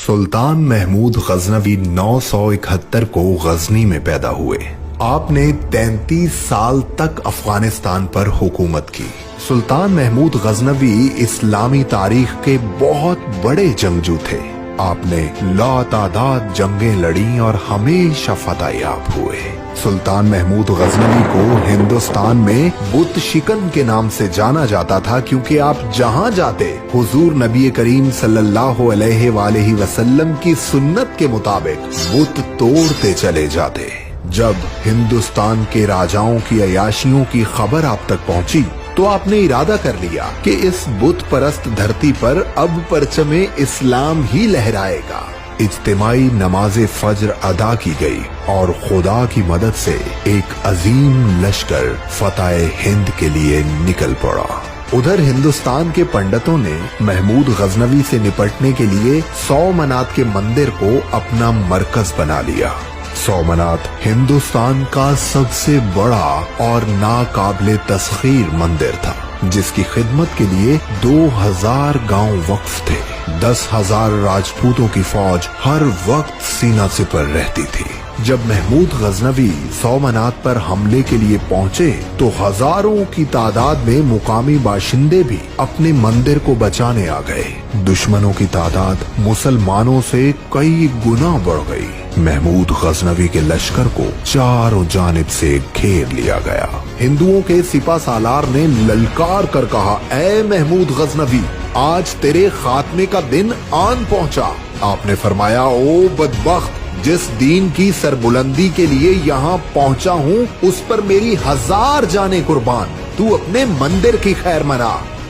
सुल्तान महमूद गजनवी 971 को गजनी में पैदा हुए। आपने 33 साल तक अफगानिस्तान पर हुकूमत की। सुल्तान महमूद गजनवी इस्लामी तारीख के बहुत बड़े जंगजू थे। आपने लातादाद जंगें लड़ी और हमेशा फतहयाब हुए। सुल्तान महमूद गजनवी को हिंदुस्तान में बुत शिकन के नाम से जाना जाता था, क्योंकि आप जहां जाते हुजूर नबी करीम सल्लल्लाहु अलैहि वसल्लम की सुन्नत के मुताबिक बुत तोड़ते चले जाते। जब हिंदुस्तान के राजाओं की अयाशियों की खबर आप तक पहुंची तो आपने इरादा कर लिया कि इस बुत परस्त धरती पर अब परचमे इस्लाम ही लहराएगा। इज्तिमाई नमाज फज्र अदा की गई और खुदा की मदद से एक अजीम लश्कर फतह हिंद के लिए निकल पड़ा। उधर हिंदुस्तान के पंडितों ने महमूद गजनवी से निपटने के लिए सोमनाथ के मंदिर को अपना मरकज बना लिया। सोमनाथ हिंदुस्तान का सबसे बड़ा और नाकाबिले तस्खीर मंदिर था, जिसकी खिदमत के लिए 2000 गांव वक्फ थे। 10,000 राजपूतों की फौज हर वक्त सीना सिपर रहती थी। जब महमूद गजनवी सोमनाथ पर हमले के लिए पहुंचे तो हजारों की तादाद में मुकामी बाशिंदे भी अपने मंदिर को बचाने आ गए। दुश्मनों की तादाद मुसलमानों से कई गुना बढ़ गई। महमूद गजनवी के लश्कर को चारों जानिब से घेर लिया गया। हिंदुओं के सिपा सालार ने ललकार कर कहा, ऐ महमूद गजनवी, आज तेरे खात्मे का दिन आन पहुंचा। आपने फरमाया, ओ बदबख्त, जिस दीन की सरबुलंदी के लिए यहाँ पहुँचा हूँ उस पर मेरी 1000 जाने कुर्बान। तू अपने मंदिर की खैर मना।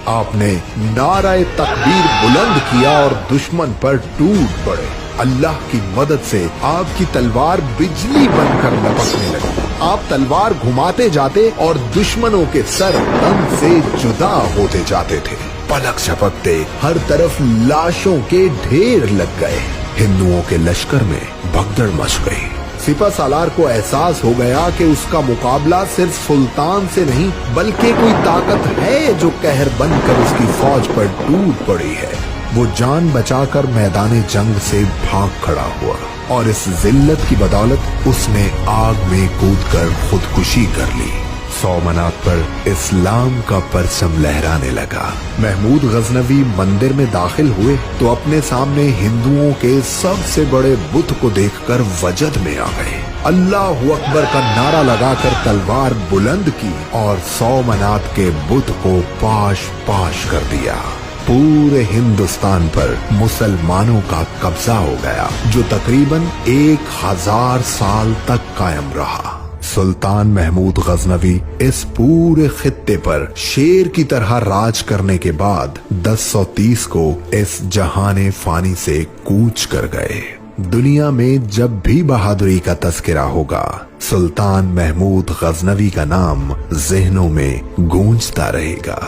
आपने नाराए तकबीर बुलंद किया और दुश्मन पर टूट पड़े। अल्लाह की मदद से आपकी तलवार बिजली बनकर लपकने लगी। आप तलवार घुमाते जाते और दुश्मनों के सर तन से जुदा होते जाते थे। पलक झपकते हर तरफ लाशों के ढेर लग गए। हिंदुओं के लश्कर में भगदड़ मच गई। सिपा सालार को एहसास हो गया कि उसका मुकाबला सिर्फ सुल्तान से नहीं बल्कि कोई ताकत है जो कहर बनकर उसकी फौज पर टूट पड़ी है। वो जान बचाकर मैदान जंग से भाग खड़ा हुआ और इस जिल्लत की बदौलत उसने आग में कूदकर खुदकुशी कर ली। सोमनाथ पर इस्लाम का परचम लहराने लगा। महमूद गजनवी मंदिर में दाखिल हुए तो अपने सामने हिंदुओं के सबसे बड़े बुत को देखकर वजद में आ गए। अल्लाहु अकबर का नारा लगाकर तलवार बुलंद की और सोमनाथ के बुत को पाश पाश कर दिया। पूरे हिंदुस्तान पर मुसलमानों का कब्जा हो गया, जो तकरीबन 1000 साल तक कायम रहा। सुल्तान महमूद गजनवी इस पूरे खित्ते पर शेर की तरह राज करने के बाद 1030 को इस जहाने फानी से कूच कर गए। दुनिया में जब भी बहादुरी का तस्करा होगा, सुल्तान महमूद गजनवी का नाम ज़हनों में गूंजता रहेगा।